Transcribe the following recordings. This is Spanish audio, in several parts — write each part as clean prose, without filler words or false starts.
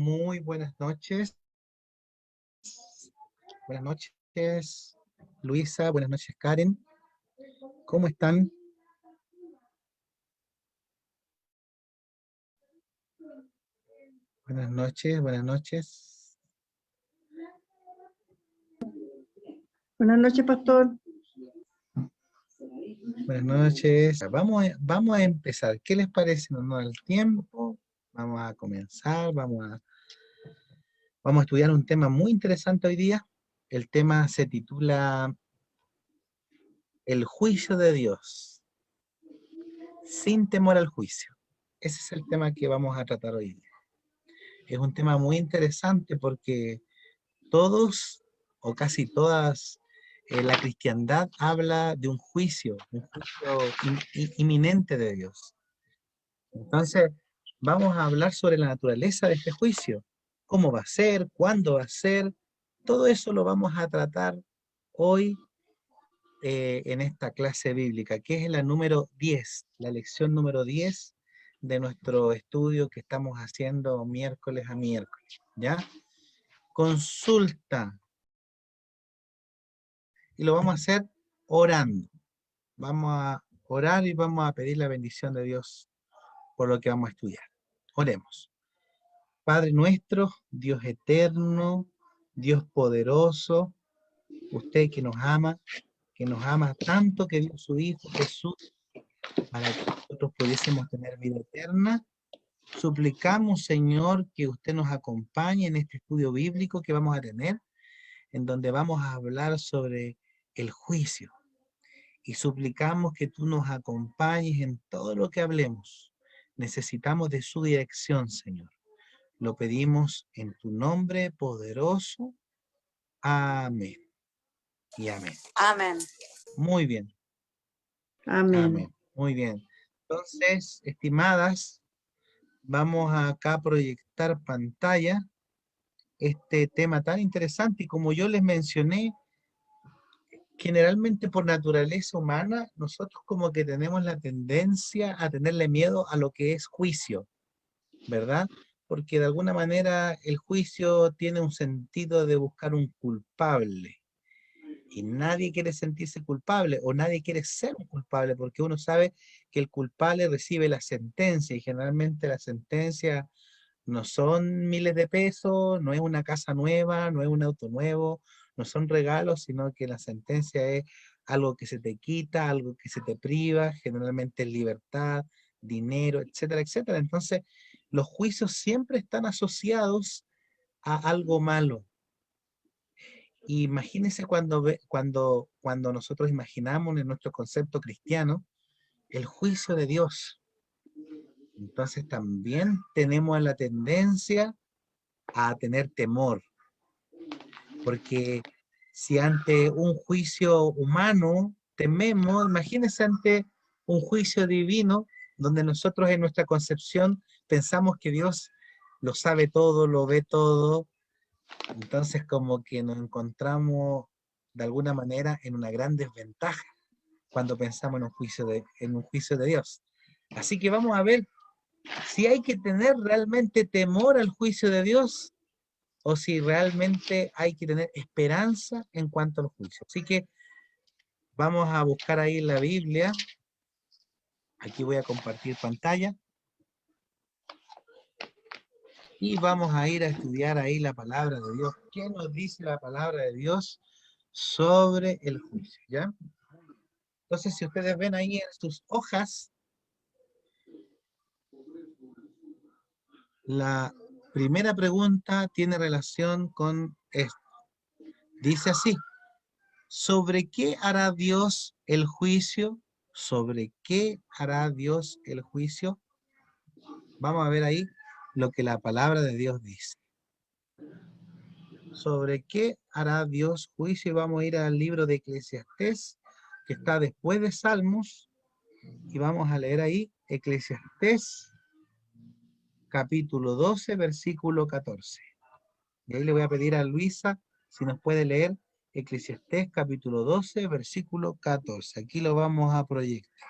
Muy buenas noches. Buenas noches, Luisa. Buenas noches, Karen. ¿Cómo están? Buenas noches, buenas noches. Buenas noches, pastor. Buenas noches. Vamos a empezar. ¿Qué les parece? No nos da el tiempo. Vamos a comenzar. Vamos a estudiar un tema muy interesante hoy día. El tema se titula El juicio de Dios, sin temor al juicio. Ese es el tema que vamos a tratar hoy día. Es un tema muy interesante porque todos o casi todas, la cristiandad habla de un juicio inminente de Dios. Entonces, vamos a hablar sobre la naturaleza de este juicio, cómo va a ser, cuándo va a ser, todo eso lo vamos a tratar hoy en esta clase bíblica, que es la número 10, la lección número 10 de nuestro estudio que estamos haciendo miércoles a miércoles, ¿ya? Consulta. Y lo vamos a hacer orando. Vamos a orar y vamos a pedir la bendición de Dios por lo que vamos a estudiar. Oremos. Padre nuestro, Dios eterno, Dios poderoso, usted que nos ama tanto que dio su Hijo Jesús para que nosotros pudiésemos tener vida eterna. Suplicamos, Señor, que usted nos acompañe en este estudio bíblico que vamos a tener, en donde vamos a hablar sobre el juicio. Y suplicamos que tú nos acompañes en todo lo que hablemos. Necesitamos de su dirección, Señor. Lo pedimos en tu nombre poderoso. Amén. Y amén. Amén. Muy bien. Amén. Amén. Muy bien. Entonces, estimadas, vamos acá a proyectar pantalla este tema tan interesante y como yo les mencioné, generalmente por naturaleza humana, nosotros como que tenemos la tendencia a tenerle miedo a lo que es juicio, ¿verdad? Porque de alguna manera el juicio tiene un sentido de buscar un culpable. Y nadie quiere sentirse culpable o nadie quiere ser un culpable porque uno sabe que el culpable recibe la sentencia y generalmente la sentencia no son miles de pesos, no es una casa nueva, no es un auto nuevo, no son regalos, sino que la sentencia es algo que se te quita, algo que se te priva, generalmente libertad, dinero, etcétera, etcétera. Entonces, los juicios siempre están asociados a algo malo. Imagínense cuando nosotros imaginamos en nuestro concepto cristiano el juicio de Dios. Entonces también tenemos la tendencia a tener temor, porque si ante un juicio humano tememos, imagínense ante un juicio divino, donde nosotros en nuestra concepción pensamos que Dios lo sabe todo, lo ve todo, entonces como que nos encontramos de alguna manera en una gran desventaja cuando pensamos en un juicio de Dios. Así que vamos a ver si hay que tener realmente temor al juicio de Dios o si realmente hay que tener esperanza en cuanto al juicio. Así que vamos a buscar ahí la Biblia. Aquí voy a compartir pantalla. Y vamos a ir a estudiar ahí la palabra de Dios. ¿Qué nos dice la palabra de Dios sobre el juicio? ¿Ya? Entonces, si ustedes ven ahí en sus hojas, la primera pregunta tiene relación con esto. Dice así: ¿sobre qué hará Dios el juicio? ¿Sobre qué hará Dios el juicio? Vamos a ver ahí lo que la palabra de Dios dice. ¿Sobre qué hará Dios juicio? Y vamos a ir al libro de Eclesiastés, que está después de Salmos, y vamos a leer ahí Eclesiastés, capítulo 12, versículo 14. Y ahí le voy a pedir a Luisa si nos puede leer Eclesiastés capítulo 12, versículo 14. Aquí lo vamos a proyectar.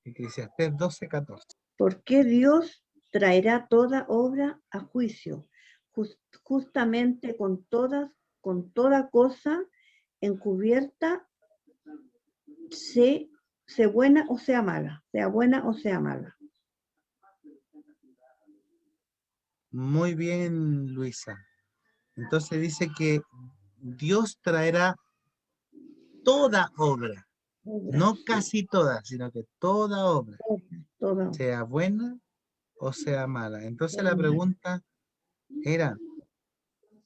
Eclesiastés 12:14. Porque Dios traerá toda obra a juicio, justamente con toda cosa encubierta, sea buena o sea mala, sea buena o sea mala. Muy bien, Luisa. Entonces dice que Dios traerá toda obra, Obra, no sí, casi toda, sino que toda obra, toda, sea buena o sea mala. Entonces toda la mala. pregunta era,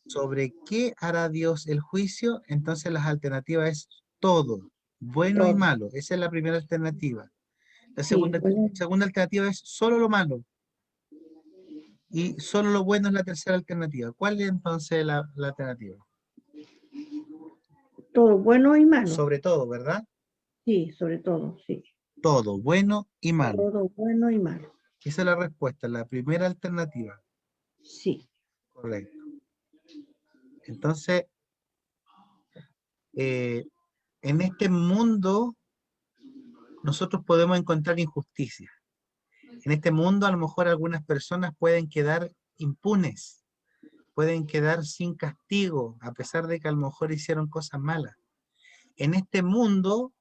¿sobre qué hará Dios el juicio? Entonces las alternativas es todo, bueno y Todo, malo. Esa es la primera alternativa. La sí, bueno, segunda alternativa es solo lo malo y solo lo bueno es la tercera alternativa. ¿Cuál es entonces la alternativa? todo bueno y malo, Sobre todo, ¿verdad? sí, sobre todo, sí, Todo, bueno y malo. todo bueno y malo, Esa es la respuesta, la primera alternativa. sí. Correcto. Entonces, eh, en este mundo nosotros podemos encontrar injusticia. En este mundo a lo mejor algunas personas pueden quedar impunes, pueden quedar sin castigo, a pesar de que a lo mejor hicieron cosas malas. En este mundo,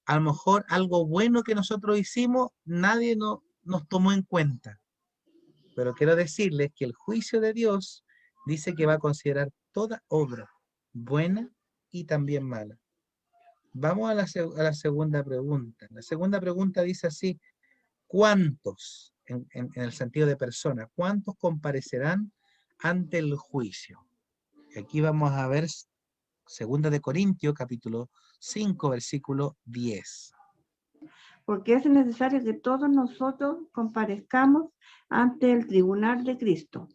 a lo mejor algo bueno que nosotros hicimos, nadie nos tomó en cuenta. Pero quiero decirles que el juicio de Dios dice que va a considerar toda obra, buena y también mala. Vamos a la segunda pregunta. La segunda pregunta dice así, ¿cuántos, en el sentido de persona, cuántos comparecerán ante el juicio? Y aquí vamos a ver segunda de Corintios, capítulo 5, versículo 10. Porque es necesario que todos nosotros comparezcamos ante el tribunal de Cristo,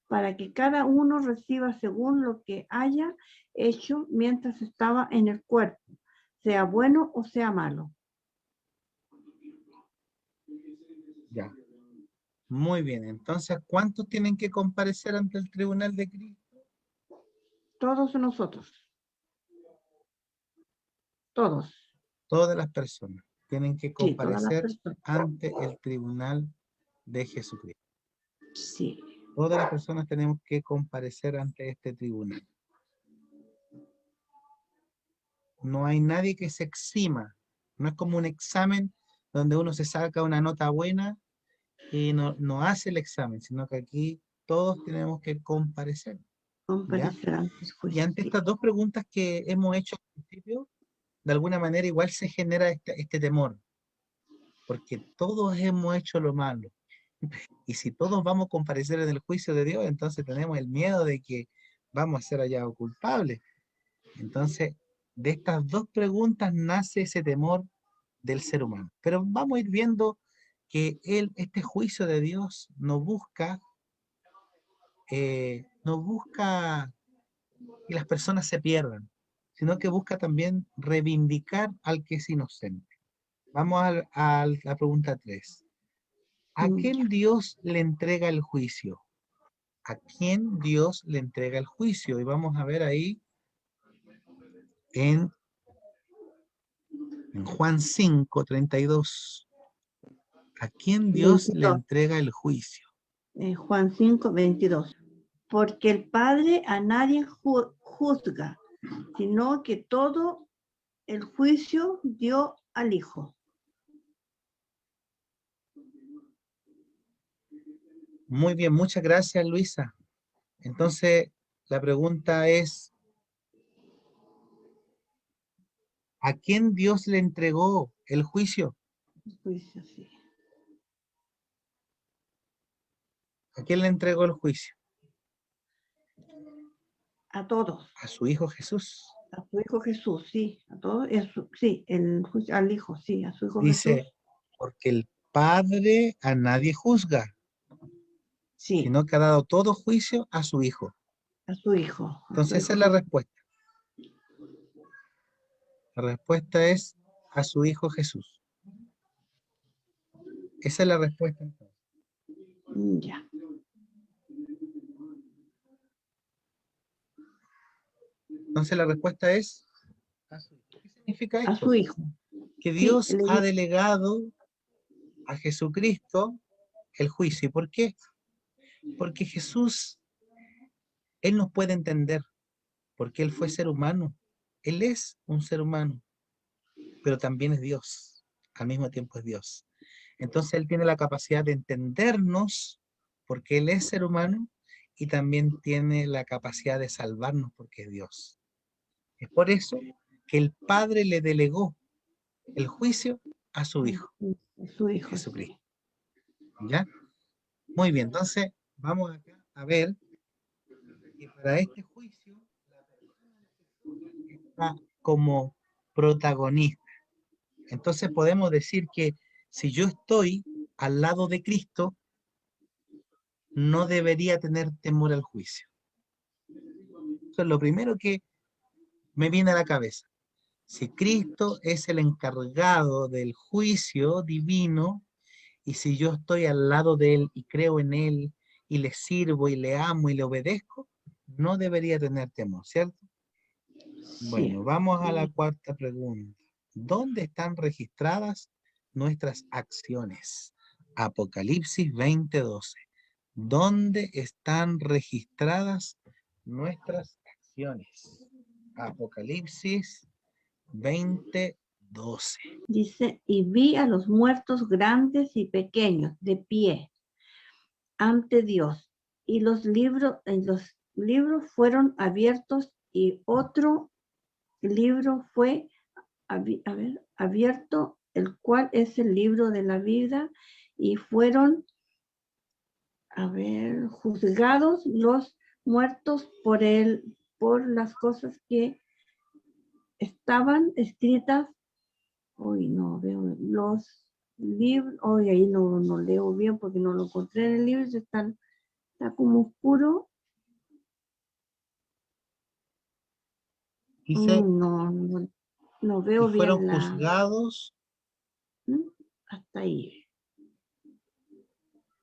para que cada uno reciba según lo que haya hecho mientras estaba en el cuerpo, sea bueno o sea malo. Ya. Muy bien, entonces, ¿cuántos tienen que comparecer ante el tribunal de Cristo? Todos nosotros, todos, Todas las personas tienen que sí, todas las comparecer personas, ante el tribunal de Jesucristo. sí, Todas las personas tenemos que comparecer ante este tribunal. No hay nadie que se exima. No es como un examen donde uno se saca una nota buena y no hace el examen, sino que aquí todos tenemos que comparecer, ¿ya? comparecer ante el Y juicio, ante sí, estas dos preguntas que hemos hecho al principio, de alguna manera igual se genera este temor, porque todos hemos hecho lo malo. Y si todos vamos a comparecer en el juicio de Dios, entonces tenemos el miedo de que vamos a ser hallados culpables. Entonces, de estas dos preguntas nace ese temor del ser humano. Pero vamos a ir viendo que este juicio de Dios no busca que las personas se pierdan, sino que busca también reivindicar al que es inocente. Vamos a la pregunta 3. ¿A ya. quién Dios le entrega el juicio? ¿A quién Dios le entrega el juicio? Y vamos a ver ahí en, en Juan 5:32. ¿A quién Dios le 22, entrega el juicio? Juan 5:22. Porque el Padre a nadie juzga, sino que todo el juicio dio al Hijo. Muy bien, muchas gracias, Luisa. Entonces, la pregunta es, ¿a quién Dios le entregó el juicio? El juicio, sí. ¿A quién le entregó el juicio? A todos. A su Hijo Jesús. A su Hijo Jesús, sí. A todos, sí, al Hijo, sí, a su Hijo Dice, Jesús, porque el Padre a nadie juzga, sí, sino que ha dado todo juicio a su Hijo. a su Hijo Entonces, esa es la Jesús. respuesta. La respuesta es a su Hijo Jesús. Esa es la respuesta. Ya, Entonces, la respuesta es a su Hijo. ¿Qué significa a su esto? Hijo. que Sí, Dios ha delegado a Jesucristo el juicio. ¿Y por qué? Porque Jesús, Él nos puede entender, porque Él fue ser humano. Él es un ser humano, pero también es Dios. Al mismo tiempo es Dios. Entonces Él tiene la capacidad de entendernos, porque Él es ser humano, y también tiene la capacidad de salvarnos, porque es Dios. Es por eso que el Padre le delegó el juicio a su Hijo, su hijo, Jesucristo. sí. ¿Ya? Muy bien, entonces vamos acá a ver que para este juicio la persona de Jesús está como protagonista. Entonces podemos decir que si yo estoy al lado de Cristo, no debería tener temor al juicio. Eso es lo primero que me viene a la cabeza. Si Cristo es el encargado del juicio divino, y si yo estoy al lado de Él y creo en Él, y le sirvo y le amo y le obedezco, no debería tener temor, ¿cierto? Sí. Bueno, vamos a la cuarta pregunta. ¿Dónde están registradas nuestras acciones? Apocalipsis 20:12. ¿Dónde están registradas nuestras acciones? Apocalipsis 20:12. Dice, y vi a los muertos grandes y pequeños de pie ante Dios, y los libros fueron abiertos, y otro libro fue abierto, el cual es el libro de la vida, y fueron, juzgados los muertos por las cosas que estaban escritas. Hoy no veo los libros, hoy ahí no leo bien porque no lo encontré en el libro, está como oscuro. Dice, No y veo fueron bien juzgados, hasta ahí.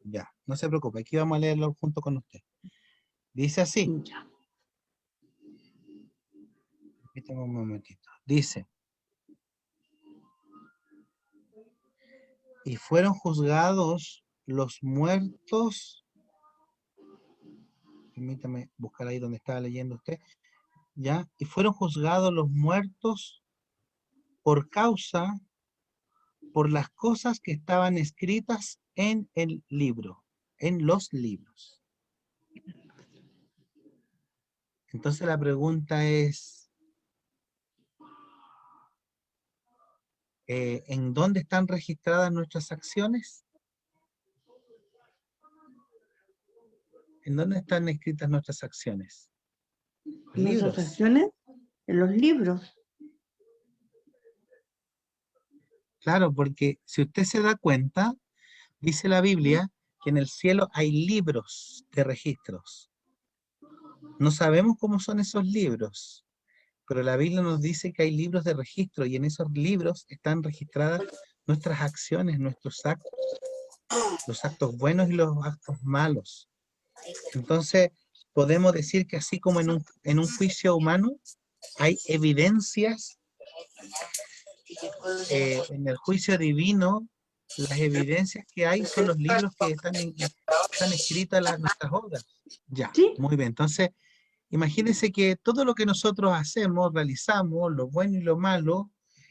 ya, no se preocupe, aquí vamos a leerlo junto con usted. Dice así, Ya. permítame un momentito. Dice, y fueron juzgados los muertos, permítame buscar ahí donde estaba leyendo usted, ya, y fueron juzgados los muertos por las cosas que estaban escritas en el libro, en los libros. Entonces la pregunta es, ¿en dónde están registradas nuestras acciones? ¿En dónde están escritas nuestras acciones? Nuestras Libros. acciones en los libros. Claro, porque si usted se da cuenta, dice la Biblia que en el cielo hay libros de registros. No sabemos cómo son esos libros, pero la Biblia nos dice que hay libros de registro y en esos libros están registradas nuestras acciones, nuestros actos, los actos buenos y los actos malos. Entonces, podemos decir que así como en un juicio humano hay evidencias, en el juicio divino, las evidencias que hay son los libros que están escritas nuestras obras. Ya, Sí, muy bien. Entonces, imagínense que todo lo que nosotros hacemos, realizamos, lo bueno y lo malo,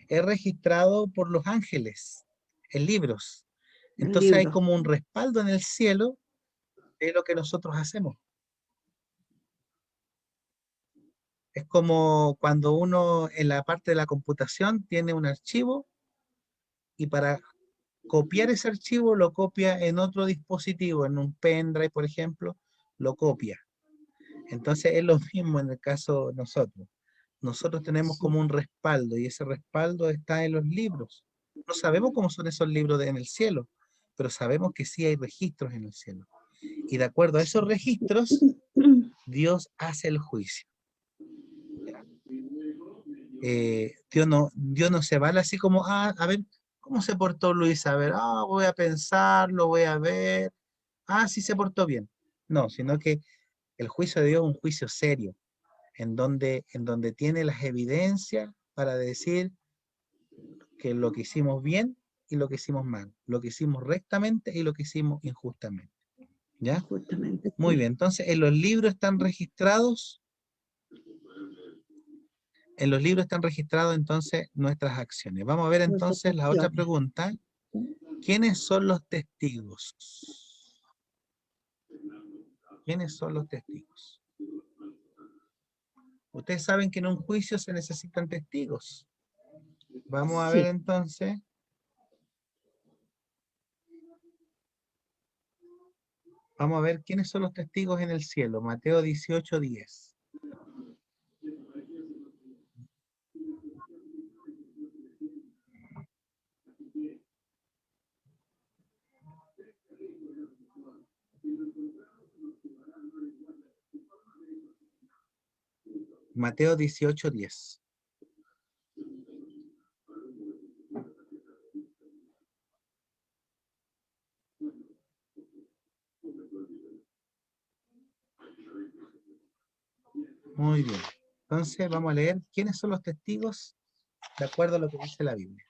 es registrado por los ángeles en libros. los Entonces hay libros. como un respaldo en el cielo de lo que nosotros hacemos. Es como cuando uno en la parte de la computación tiene un archivo y para copiar ese archivo lo copia en otro dispositivo, en un pendrive, por ejemplo, lo copia. Entonces es lo mismo en el caso de nosotros. Nosotros tenemos Sí. como un respaldo y ese respaldo está en los libros. No sabemos cómo son esos libros en el cielo, pero sabemos que sí hay registros en el cielo. Y de acuerdo a esos registros, Dios hace el juicio. Dios no se vale así como, a ver, ¿cómo se portó Luis? A ver, voy a pensarlo, voy a ver. Sí se portó bien. No, sino que el juicio de Dios es un juicio serio, en donde tiene las evidencias para decir que lo que hicimos bien y lo que hicimos mal, lo que hicimos rectamente y lo que hicimos injustamente. ¿Ya? Justamente. Muy Sí. bien, entonces en los libros están registrados entonces nuestras acciones. Vamos a ver Nuestras entonces la otra acciones. pregunta. ¿Quiénes son los testigos? ¿Quiénes son los testigos? Ustedes saben que en un juicio se necesitan testigos. Vamos a ver Sí. entonces. Vamos a ver quiénes son los testigos en el cielo. Mateo 18:10. Mateo 18:10. Muy bien. Entonces vamos a leer quiénes son los testigos de acuerdo a lo que dice la Biblia.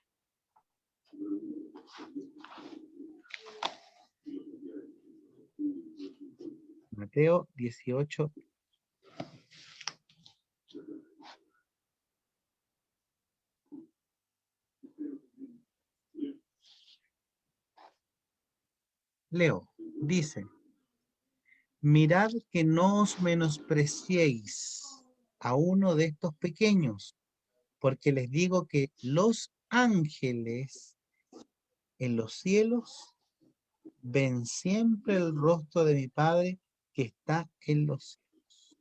Mateo 18. Leo, dice, mirad que no os menospreciéis a uno de estos pequeños, porque les digo que los ángeles en los cielos ven siempre el rostro de mi Padre que está en los cielos.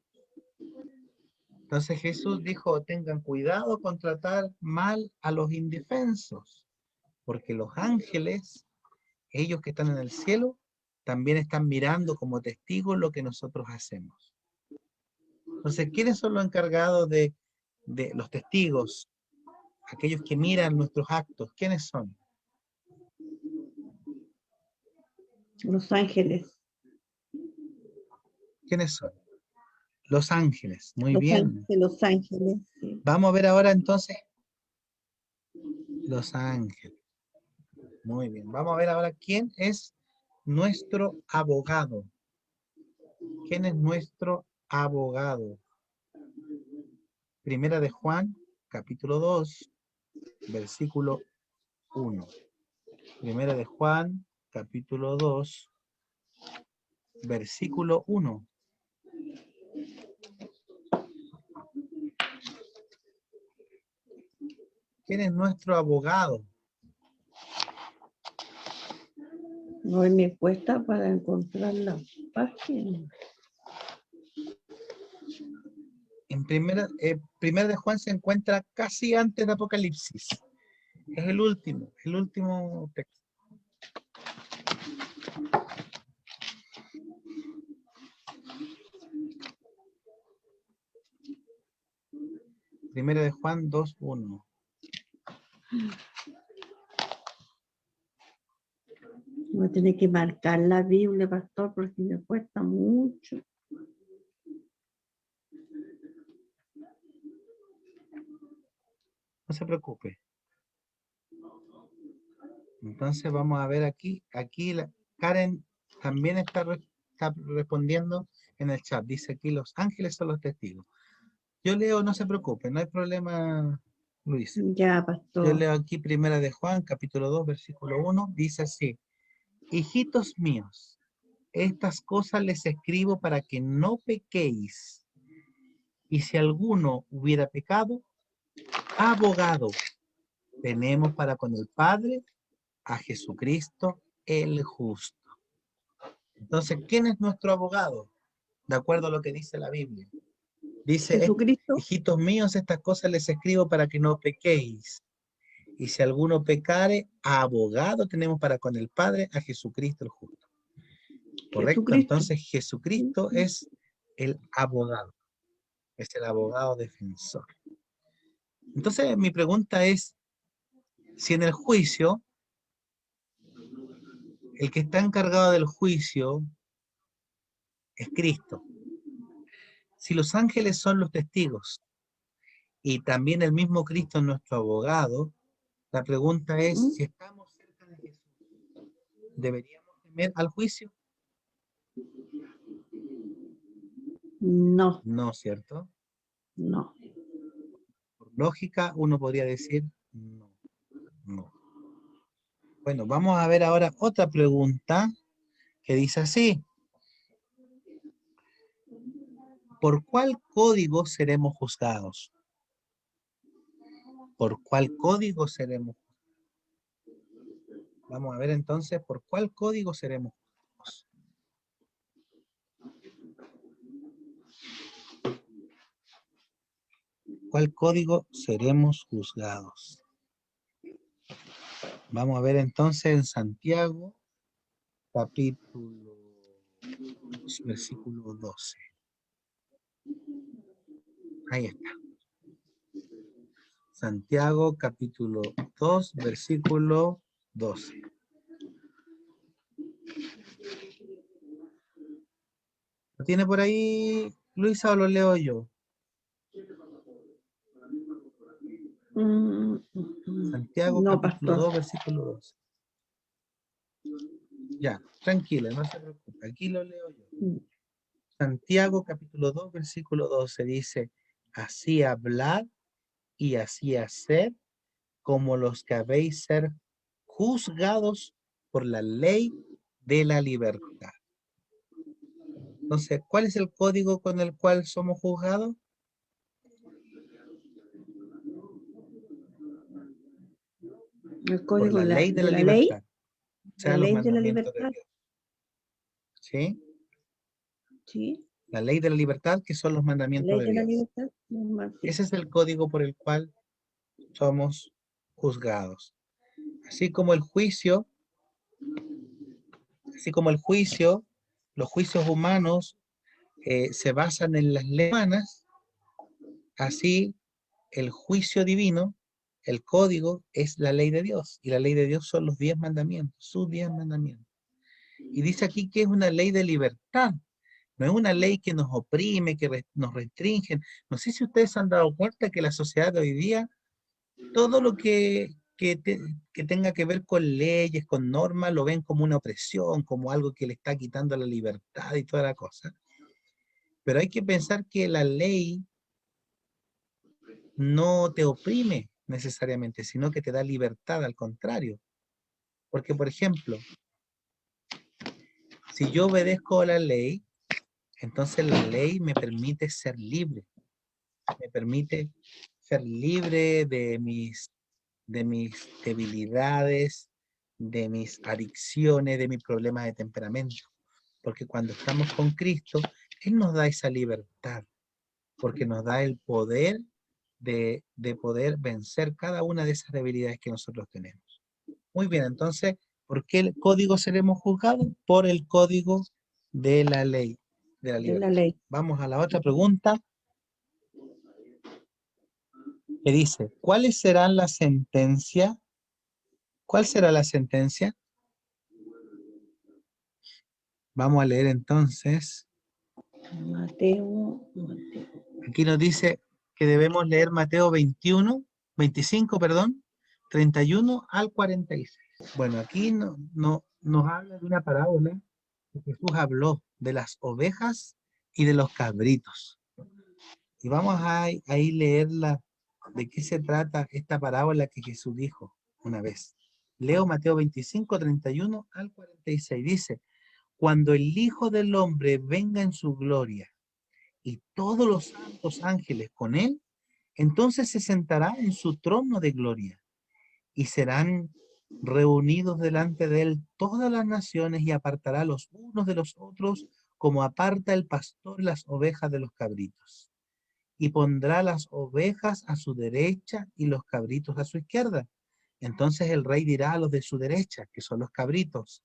Entonces Jesús dijo, tengan cuidado con tratar mal a los indefensos, porque los ángeles, ellos que están en el cielo, también están mirando como testigos lo que nosotros hacemos. Entonces, ¿quiénes son los encargados de los testigos? Aquellos que miran nuestros actos, ¿quiénes son? Los ángeles. ¿Quiénes son? Los ángeles, muy Los bien. ángeles. Los ángeles. Sí. Vamos a ver ahora entonces los ángeles. Muy bien. Vamos a ver ahora quién es nuestro abogado. ¿Quién es nuestro abogado? Primera de Juan, capítulo 2, versículo 1. Primera de Juan, capítulo 2, versículo 1. ¿Quién es nuestro abogado? Hoy me cuesta para encontrar la página. En primera de Juan se encuentra casi antes de Apocalipsis. Es el último texto. Primera de Juan 2:1. Voy a tener que marcar la Biblia, pastor, porque me cuesta mucho. No se preocupe. Entonces vamos a ver aquí. Karen también está respondiendo en el chat. Dice aquí, los ángeles son los testigos. Yo leo, no se preocupe, no hay problema, Luis. Ya, Yo pastor. leo aquí Primera de Juan, capítulo 2, versículo 1. Dice así, hijitos míos, estas cosas les escribo para que no pequéis. Y si alguno hubiera pecado, abogado tenemos para con el Padre a Jesucristo el justo. Entonces, ¿quién es nuestro abogado? De acuerdo a lo que dice la Biblia. Dice, Jesucristo. hijitos míos, estas cosas les escribo para que no pequéis. Y si alguno pecare, abogado tenemos para con el Padre a Jesucristo el justo. ¿Correcto? Jesucristo. Entonces, Jesucristo es el abogado. Es el abogado defensor. Entonces, mi pregunta es, si en el juicio, el que está encargado del juicio es Cristo, si los ángeles son los testigos y también el mismo Cristo es nuestro abogado, La pregunta es, ¿Mm? si estamos cerca de Jesús, ¿deberíamos temer al juicio? No, No, ¿cierto? no. Por lógica, uno podría decir no, no. Bueno, vamos a ver ahora otra pregunta que dice así. ¿Por cuál código seremos juzgados? ¿Por cuál código seremos juzgados? Vamos a ver entonces por cuál código seremos juzgados. ¿Cuál código seremos juzgados? Vamos a ver entonces en Santiago, capítulo 2, versículo 12. Ahí está. Santiago, capítulo 2, versículo 12. ¿Lo tiene por ahí, Luisa, o lo leo yo? Santiago, No, capítulo pastor. 2, versículo 12. Ya, tranquila, no se preocupe. Aquí lo leo yo. Mm. Santiago, capítulo 2, versículo 12 dice, así hablad y así haced como los que habéis ser juzgados por la ley de la libertad. Entonces, ¿cuál es el código con el cual somos juzgados? El Por código la ley de de la la ley, libertad, o la sea, los ley de la mandamientos de libertad, Dios. ¿Sí? ¿sí? La ley de la libertad, que son los La mandamientos ley de de la Dios. libertad, normal, sí. Ese es el código por el cual somos juzgados. Así como el juicio, así como el juicio, los juicios humanos se basan en las leyes humanas, así el juicio divino, el código, es la ley de Dios. Y la ley de Dios son los 10 mandamientos, sus 10 mandamientos. Y dice aquí que es una ley de libertad. No es una ley que nos oprime, que nos restringe. No sé si ustedes se han dado cuenta que la sociedad de hoy día, todo lo que tenga que ver con leyes, con normas, lo ven como una opresión, como algo que le está quitando la libertad y toda la cosa. Pero hay que pensar que la ley no te oprime necesariamente, sino que te da libertad, al contrario. Porque, por ejemplo, si yo obedezco a la ley, entonces la ley me permite ser libre, me permite ser libre de mis debilidades, de mis adicciones, de mis problemas de temperamento. Porque cuando estamos con Cristo, Él nos da esa libertad, porque nos da el poder de poder vencer cada una de esas debilidades que nosotros tenemos. Muy bien, entonces, ¿por qué el código seremos juzgados? Por el código de la ley, de la De la libertad. ley. Vamos a la otra pregunta que dice, ¿cuáles serán las sentencias? ¿Cuál será la sentencia? Vamos a leer entonces. Mateo. Aquí nos dice que debemos leer Mateo 25, perdón, 31 al 46. Bueno, aquí nos habla de una parábola que Jesús habló de las ovejas y de los cabritos. Y vamos a ahí leerla, de qué se trata esta parábola que Jesús dijo una vez. Leo Mateo 25, 31 al 46. Dice, cuando el Hijo del Hombre venga en su gloria y todos los santos ángeles con él, entonces se sentará en su trono de gloria y serán reunidos delante de él todas las naciones y apartará los unos de los otros como aparta el pastor las ovejas de los cabritos. Y pondrá las ovejas a su derecha y los cabritos a su izquierda. Entonces el rey dirá a los de su derecha, que son los cabritos,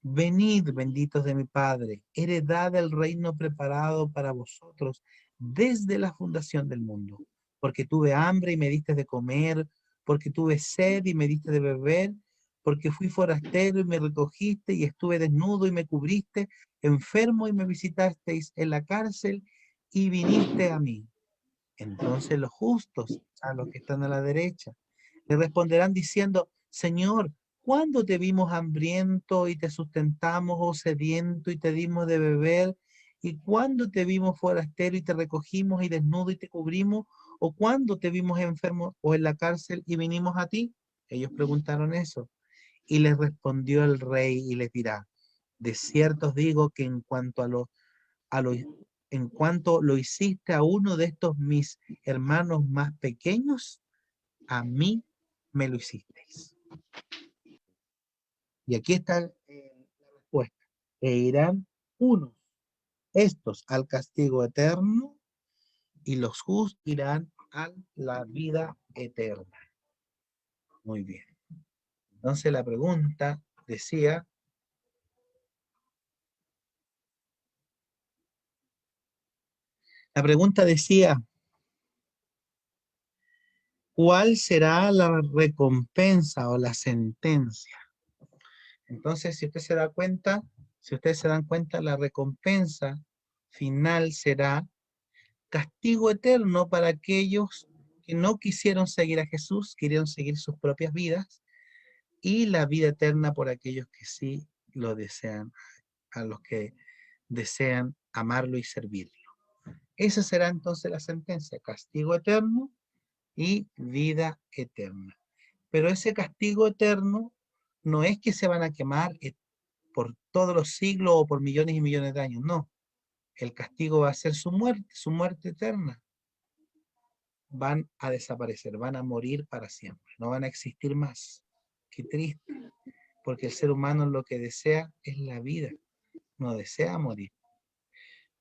venid, benditos de mi Padre, heredad del reino preparado para vosotros desde la fundación del mundo. Porque tuve hambre y me diste de comer, porque tuve sed y me diste de beber, porque fui forastero y me recogiste, y estuve desnudo y me cubriste, enfermo y me visitasteis en la cárcel y viniste a mí. Entonces los justos, a los que están a la derecha, Le responderán diciendo, Señor, ¿cuándo te vimos hambriento y te sustentamos, o sediento y te dimos de beber? ¿Y cuándo te vimos forastero y te recogimos, y desnudo y te cubrimos? ¿O cuándo te vimos enfermo o en la cárcel y vinimos a ti? Ellos preguntaron eso. Y les respondió el rey y les dirá, de cierto os digo que a lo, en cuanto lo hiciste a uno de estos mis hermanos más pequeños, a mí me lo hicisteis. Y aquí está la respuesta. E irán unos, estos, al castigo eterno, y los justos irán a la vida eterna. Muy bien. Entonces la pregunta decía, ¿cuál será la recompensa o la sentencia? Entonces, si ustedes se dan cuenta, la recompensa final será castigo eterno para aquellos que no quisieron seguir a Jesús, quisieron seguir sus propias vidas, y la vida eterna por aquellos que sí lo desean, a los que desean amarlo y servirlo. Esa será entonces la sentencia, castigo eterno y vida eterna. Pero ese castigo eterno no es que se van a quemar por todos los siglos o por millones y millones de años, no. El castigo va a ser su muerte eterna. Van a desaparecer, van a morir para siempre, no van a existir más. Qué triste, porque el ser humano lo que desea es la vida, no desea morir.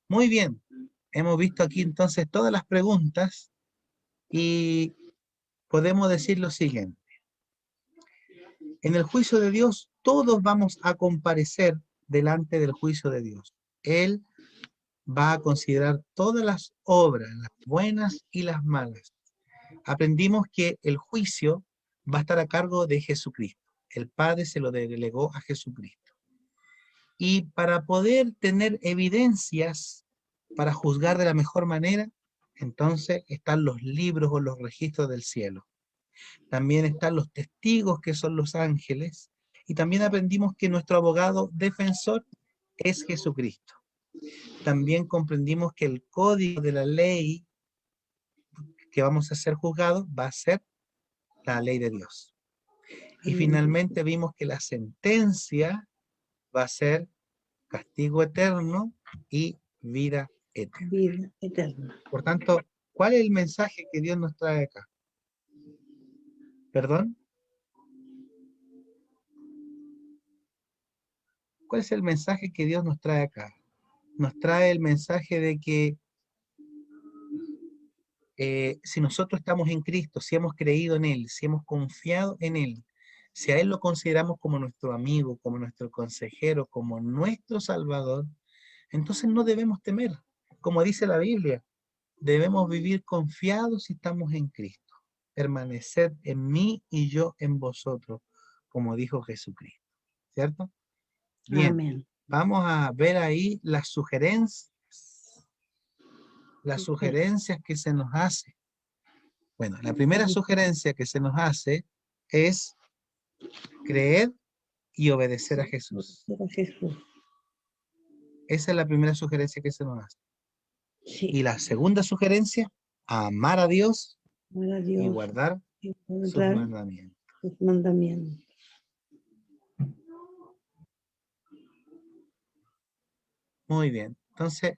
Muy bien, hemos visto aquí entonces todas las preguntas y podemos decir lo siguiente. En el juicio de Dios, todos vamos a comparecer delante del juicio de Dios. Él va a considerar todas las obras, las buenas y las malas. Aprendimos que el juicio va a estar a cargo de Jesucristo. El Padre se lo delegó a Jesucristo. Y para poder tener evidencias para juzgar de la mejor manera, entonces están los libros o los registros del cielo. También están los testigos, que son los ángeles. Y también aprendimos que nuestro abogado defensor es Jesucristo. También comprendimos que el código de la ley que vamos a ser juzgados va a ser la ley de Dios. Y finalmente vimos que la sentencia va a ser castigo eterno y vida eterna. Vida eterna. Por tanto, ¿cuál es el mensaje que Dios nos trae acá? ¿Perdón? ¿Cuál es el mensaje que Dios nos trae acá? Nos trae el mensaje de que si nosotros estamos en Cristo, si hemos creído en Él, si hemos confiado en Él, si a Él lo consideramos como nuestro amigo, como nuestro consejero, como nuestro Salvador, entonces no debemos temer. Como dice la Biblia, debemos vivir confiados si estamos en Cristo. Permaneced en mí y yo en vosotros, como dijo Jesucristo. ¿Cierto? Bien, Amén. vamos a ver ahí las sugerencias que se nos hace. Bueno, la primera sugerencia que se nos hace es creer y obedecer a Jesús. Era Jesús. Esa es la primera sugerencia que se nos hace. Sí. Y la segunda sugerencia, amar a Dios Ahora y Dios guardar y sus guardar mandamientos. sus mandamientos. Muy bien. Entonces,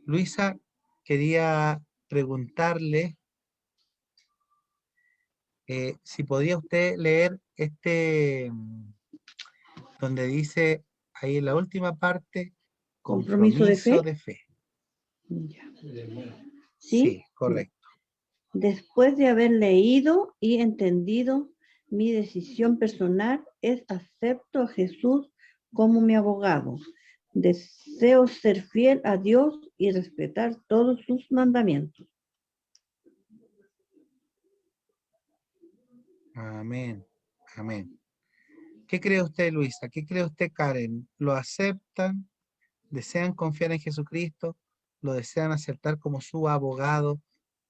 Luisa, quería preguntarle si podía usted leer donde dice ahí en la última parte, Compromiso de compromiso fe. de fe. Ya. Sí, ¿Sí? correcto. Después de haber leído y entendido, mi decisión personal es acepto a Jesús como mi abogado. Deseo ser fiel a Dios y respetar todos sus mandamientos. Amén. Amén. ¿Qué cree usted, Luisa? ¿Qué cree usted, Karen? ¿Lo aceptan? ¿Desean confiar en Jesucristo? ¿Lo desean aceptar como su abogado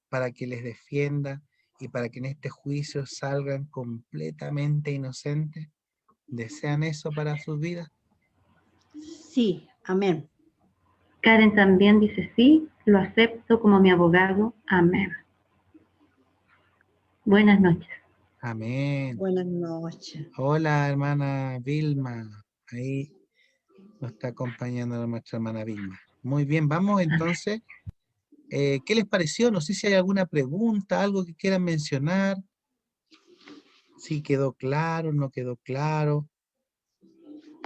para que les defienda y para que en este juicio salgan completamente inocentes? ¿Desean eso para sus vidas? Sí, amén. Karen también dice sí, lo acepto como mi abogado. Amén. Buenas noches. Amén. Buenas noches. Hola, hermana Vilma. Ahí nos está acompañando nuestra hermana Vilma. Muy bien, vamos entonces. ¿Qué les pareció? No sé si hay alguna pregunta, algo que quieran mencionar. Si quedó claro, no quedó claro.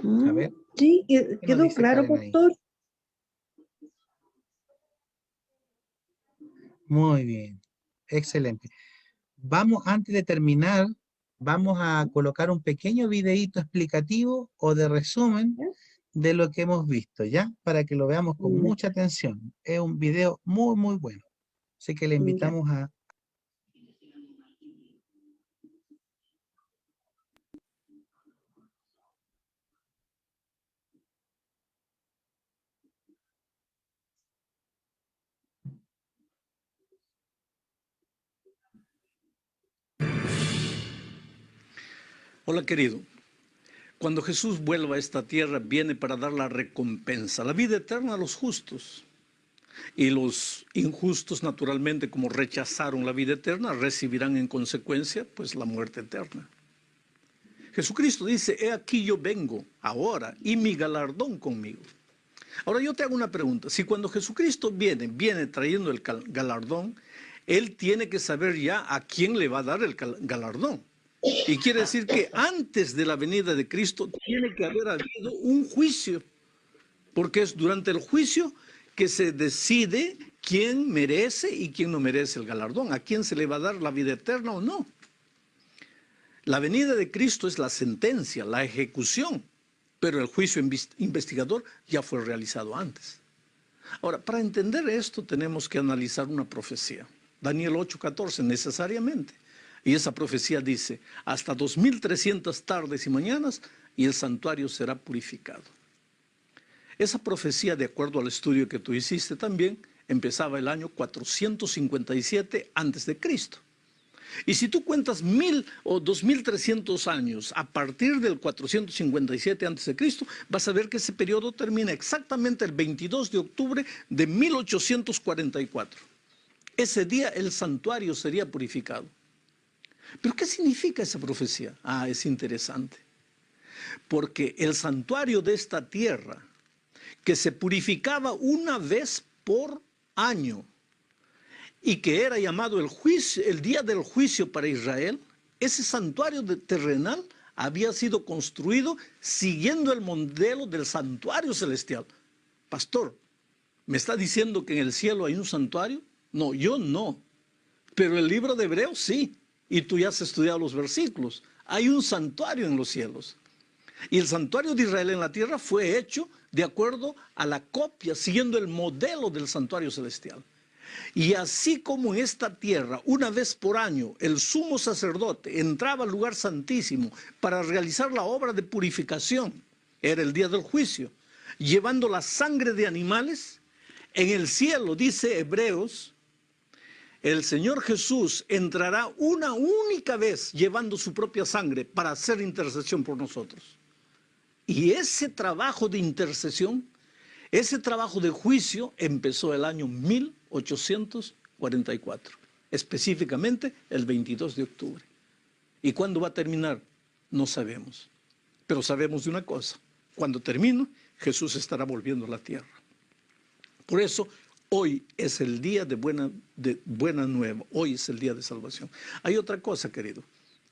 A ver, Sí, ¿qué nos quedó dice claro, Karen ahí? pastor. Muy bien, excelente. Vamos, antes de terminar, vamos a colocar un pequeño videíto explicativo o de resumen de lo que hemos visto, ¿ya? Para que lo veamos con Mm, mucha atención. Es un video muy, muy bueno. Así que le ya. invitamos a... Hola querido, cuando Jesús vuelva a esta tierra viene para dar la recompensa, la vida eterna a los justos. Y los injustos, naturalmente, como rechazaron la vida eterna, recibirán en consecuencia pues la muerte eterna. Jesucristo dice, he aquí yo vengo ahora y mi galardón conmigo. Ahora yo te hago una pregunta, si cuando Jesucristo viene trayendo el galardón, Él tiene que saber ya a quién le va a dar el galardón. Y quiere decir que antes de la venida de Cristo tiene que haber habido un juicio, porque es durante el juicio que se decide quién merece y quién no merece el galardón, a quién se le va a dar la vida eterna o no. La venida de Cristo es la sentencia, la ejecución, pero el juicio investigador ya fue realizado antes. Ahora, para entender esto tenemos que analizar una profecía. Daniel 8:14, necesariamente. Y esa profecía dice, hasta 2300 tardes y mañanas y el santuario será purificado. Esa profecía, de acuerdo al estudio que tú hiciste también, empezaba el año 457 antes de Cristo. Y si tú cuentas 1000 o 2300 años a partir del 457 antes de Cristo, vas a ver que ese periodo termina exactamente el 22 de octubre de 1844. Ese día el santuario sería purificado. ¿Pero qué significa esa profecía? Ah, es interesante. Porque el santuario de esta tierra, que se purificaba una vez por año, y que era llamado el día del juicio para Israel, ese santuario terrenal había sido construido siguiendo el modelo del santuario celestial. Pastor, ¿me está diciendo que en el cielo hay un santuario? No, yo no. Pero el libro de Hebreos sí. Y tú ya has estudiado los versículos. Hay un santuario en los cielos. Y el santuario de Israel en la tierra fue hecho de acuerdo a la copia, siguiendo el modelo del santuario celestial. Y así como en esta tierra, una vez por año, el sumo sacerdote entraba al lugar santísimo para realizar la obra de purificación, era el día del juicio, llevando la sangre de animales, en el cielo, dice Hebreos, el Señor Jesús entrará una única vez llevando su propia sangre para hacer intercesión por nosotros. Y ese trabajo de intercesión, ese trabajo de juicio empezó el año 1844, específicamente el 22 de octubre. ¿Y cuándo va a terminar? No sabemos. Pero sabemos de una cosa, cuando termine, Jesús estará volviendo a la tierra. Por eso, hoy es el día de buena nueva, hoy es el día de salvación. Hay otra cosa, querido,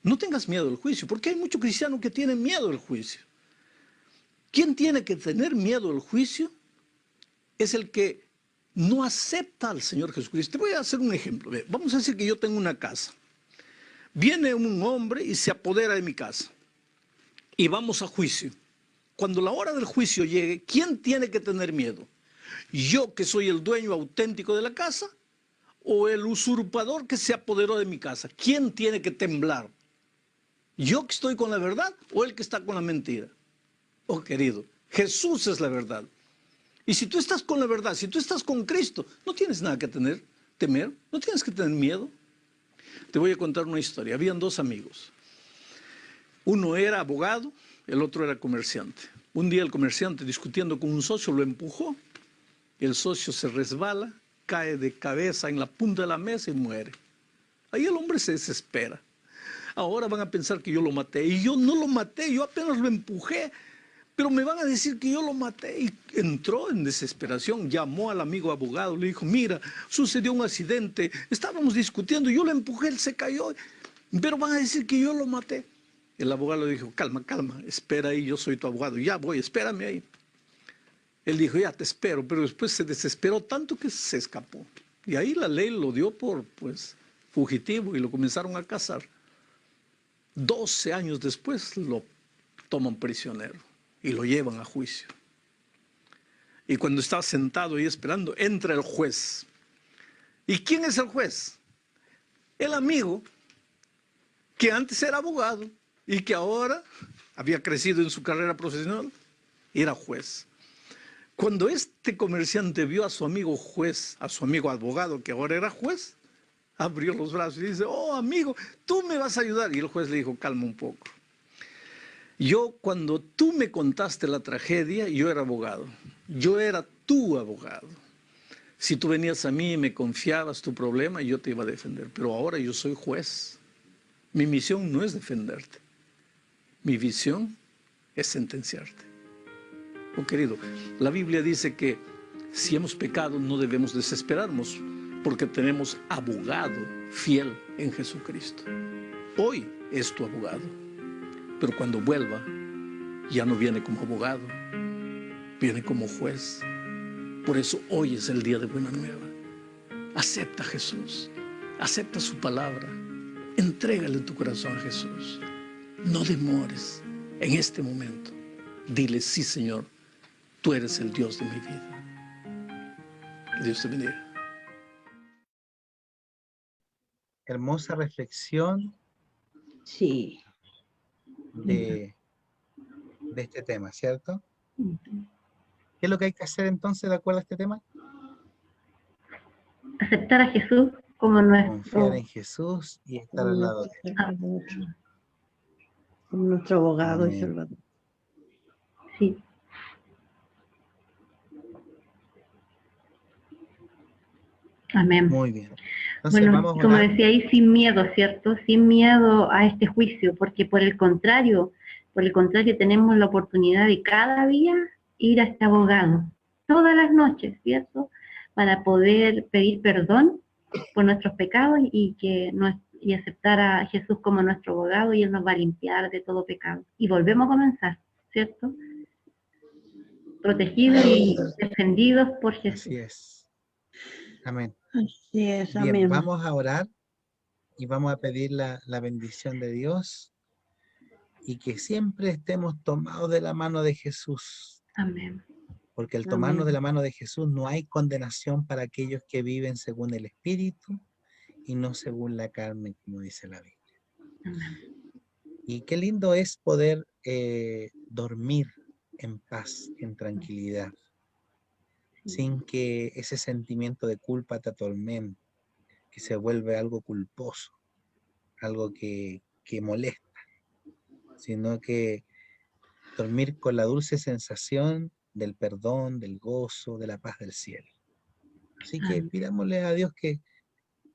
no tengas miedo del juicio, porque hay muchos cristianos que tienen miedo del juicio. ¿Quién tiene que tener miedo del juicio? Es el que no acepta al Señor Jesucristo. Te voy a hacer un ejemplo. Vamos a decir que yo tengo una casa. Viene un hombre y se apodera de mi casa. Y vamos a juicio. Cuando la hora del juicio llegue, ¿quién tiene que tener miedo? ¿Yo, que soy el dueño auténtico de la casa? ¿O el usurpador que se apoderó de mi casa? ¿Quién tiene que temblar? ¿Yo que estoy con la verdad o el que está con la mentira? Oh, querido, Jesús es la verdad. Y si tú estás con la verdad, si tú estás con Cristo, no tienes nada que temer, no tienes que tener miedo. Te voy a contar una historia. Habían dos amigos. Uno era abogado, el otro era comerciante. Un día el comerciante, discutiendo con un socio, lo empujó. El socio se resbala, cae de cabeza en la punta de la mesa y muere. Ahí el hombre se desespera. Ahora van a pensar que yo lo maté. Y yo no lo maté, yo apenas lo empujé. Pero me van a decir que yo lo maté. Y entró en desesperación, llamó al amigo abogado, le dijo, mira, sucedió un accidente, estábamos discutiendo, yo lo empujé, él se cayó, pero van a decir que yo lo maté. El abogado le dijo, calma, calma, espera ahí, yo soy tu abogado, ya voy, espérame ahí. Él dijo, ya te espero, pero después se desesperó tanto que se escapó. Y ahí la ley lo dio por, pues, fugitivo y lo comenzaron a cazar. 12 años después lo toman prisionero y lo llevan a juicio. Y cuando está sentado ahí esperando, entra el juez. ¿Y quién es el juez? El amigo que antes era abogado y que ahora había crecido en su carrera profesional, era juez. Cuando este comerciante vio a su amigo juez, a su amigo abogado, que ahora era juez, abrió los brazos y dice, oh amigo, tú me vas a ayudar. Y el juez le dijo, calma un poco. Yo, cuando tú me contaste la tragedia, yo era abogado. Yo era tu abogado. Si tú venías a mí y me confiabas tu problema, yo te iba a defender. Pero ahora yo soy juez. Mi misión no es defenderte. Mi visión es sentenciarte. Oh, querido, la Biblia dice que si hemos pecado no debemos desesperarnos porque tenemos abogado fiel en Jesucristo. Hoy es tu abogado, pero cuando vuelva ya no viene como abogado, viene como juez. Por eso hoy es el día de buena nueva. Acepta a Jesús, acepta su palabra, entrégale tu corazón a Jesús. No demores en este momento. Dile, sí, Señor, tú eres el Dios de mi vida. Que Dios te bendiga. Hermosa reflexión Sí. de este tema, ¿cierto? ¿Qué es lo que hay que hacer entonces de acuerdo a este tema? Aceptar a Jesús como Confiar en Jesús y estar al lado de él. Como nuestro abogado y Amén. salvador. Sí. Amén. Muy bien. Entonces Bueno, vamos a como orar. decía ahí, sin miedo, ¿cierto? Sin miedo a este juicio, porque por el contrario tenemos la oportunidad de cada día ir a este abogado, todas las noches, ¿cierto? Para poder pedir perdón por nuestros pecados y aceptar a Jesús como nuestro abogado, y Él nos va a limpiar de todo pecado. Y volvemos a comenzar, ¿cierto? Protegidos y defendidos por Jesús. Así es. Amén. Así es, Bien, amén. vamos a orar y vamos a pedir la bendición de Dios y que siempre estemos tomados de la mano de Jesús. Amén. Porque al Amén. tomarnos de la mano de Jesús no hay condenación para aquellos que viven según el Espíritu y no según la carne, como dice la Biblia. Amén. Y qué lindo es poder dormir en paz, en tranquilidad, sin que ese sentimiento de culpa te atormente, que se vuelve algo culposo, algo que molesta, sino que dormir con la dulce sensación del perdón, del gozo, de la paz del cielo. Así que Amén. pidámosle a Dios que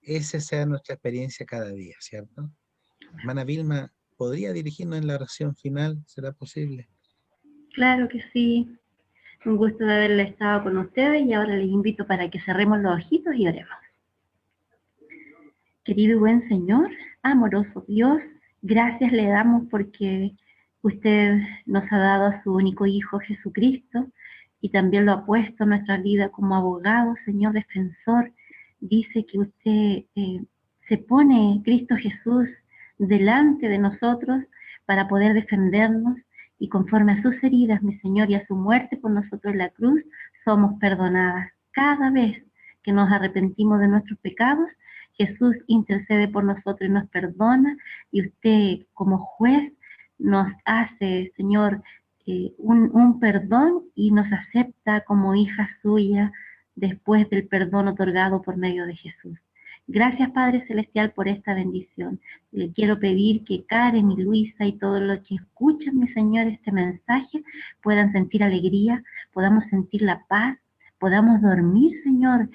esa sea nuestra experiencia cada día, ¿cierto? Hermana Vilma, ¿podría dirigirnos en la oración final? ¿Será posible? Claro que sí. Un gusto de haberle estado con ustedes y ahora les invito para que cerremos los ojitos y oremos. Querido y buen Señor, amoroso Dios, gracias le damos porque usted nos ha dado a su único Hijo Jesucristo y también lo ha puesto en nuestra vida como abogado, Señor defensor. Dice que usted se pone, Cristo Jesús, delante de nosotros para poder defendernos, y conforme a sus heridas, mi Señor, y a su muerte por nosotros en la cruz, somos perdonadas. Cada vez que nos arrepentimos de nuestros pecados, Jesús intercede por nosotros y nos perdona, y usted como juez nos hace, Señor, un perdón y nos acepta como hija suya después del perdón otorgado por medio de Jesús. Gracias, Padre Celestial, por esta bendición. Le quiero pedir que Karen y Luisa y todos los que escuchan, mi Señor, este mensaje, puedan sentir alegría, podamos sentir la paz, podamos dormir, Señor,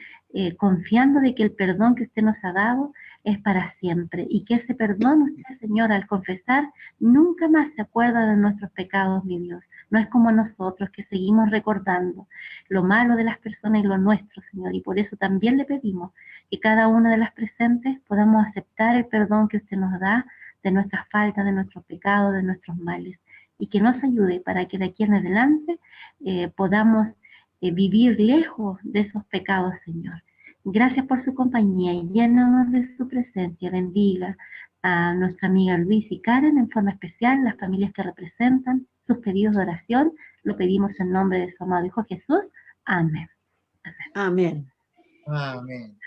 confiando de que el perdón que usted nos ha dado es para siempre, y que ese perdón usted, Señor, al confesar, nunca más se acuerda de nuestros pecados, mi Dios. No es como nosotros que seguimos recordando lo malo de las personas y lo nuestro, Señor, y por eso también le pedimos que cada una de las presentes podamos aceptar el perdón que usted nos da de nuestras faltas, de nuestros pecados, de nuestros males, y que nos ayude para que de aquí en adelante podamos vivir lejos de esos pecados, Señor. Gracias por su compañía y llénanos de su presencia. Bendiga a nuestra amiga Luis y Karen en forma especial, las familias que representan, sus pedidos de oración, lo pedimos en nombre de su amado Hijo Jesús. Amén. Amén. Amén.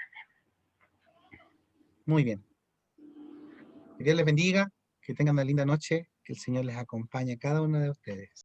Muy bien. Que Dios les bendiga, que tengan una linda noche, que el Señor les acompañe a cada uno de ustedes.